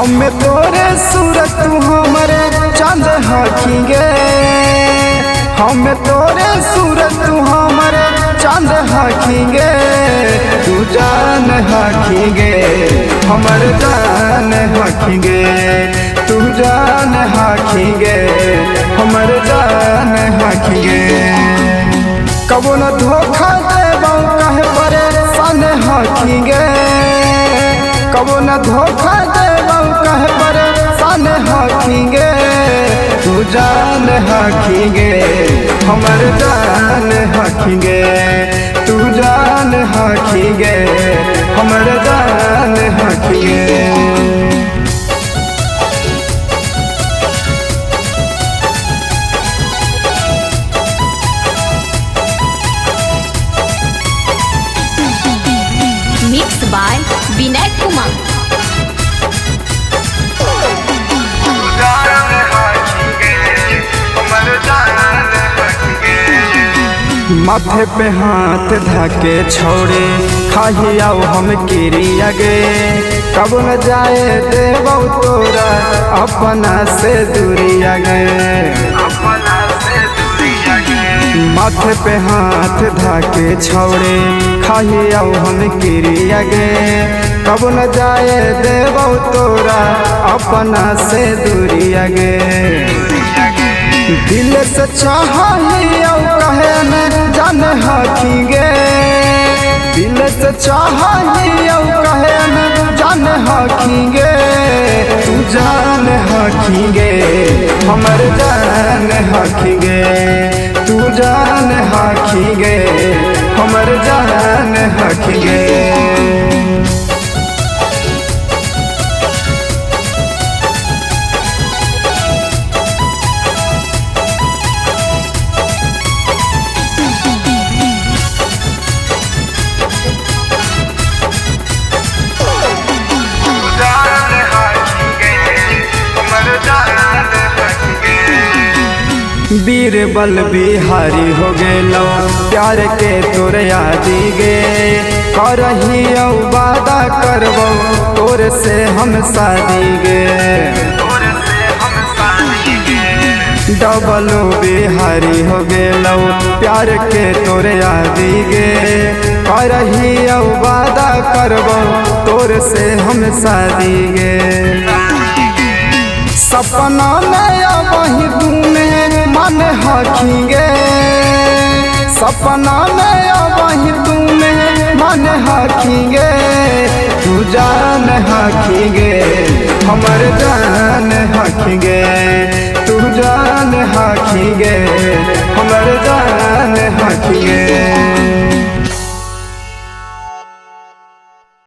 हमें तोरे सूरत तू हमारे चांद हकीगे, हमें तोरे सूरत तू हमारे चांद हकीगे। तू जान हकीगे हमर जान हकीगे, तू जान हकीगे हमर जान हकीगे। कबो न धोखा देबौ कहे परेशान हकीगे, कबो न धोखा देबौ कहे परेशान हकीगे। तू जान हकीगे हमर जान हकीगे, तू जान हकीगे हमर जान हकीगे। Mixed by Vinay Kumar। माथे पे हाथ धके छोड़े खाही आओ हम किरिया गे। कब न जाए देबौ तोरा अपना से दूरिया गे, माथे पे हाथ धके छोड़े खाही आओ हम किरिया गे। कब न जाए देबौ तोरा अपना से दूरिया गे। दिल से चाहिए कहे न जान हकीगे, दिल से चाहिए कहे न जान हकीगे। तू जान हकीगे हमर जान हकीगे, तू जान हकीगे हमर जान हकीगे। बीरबल बिहारी हो गेलो प्यार के तोर यादी गे। करही वादा करबो तोर से हम शादी गे। डबलो बिहारी हो गेलो प्यार के तोर यादी गे। करही वादा करबो तोर से हम शादी गे। सपना में वही तुम्हें मन हकीगे, सपना में वही तुम्हें मन हकीगे। तू जान हकीगे हमर जान हकीगे, तू जान हकीगे हमर जान हकीगे।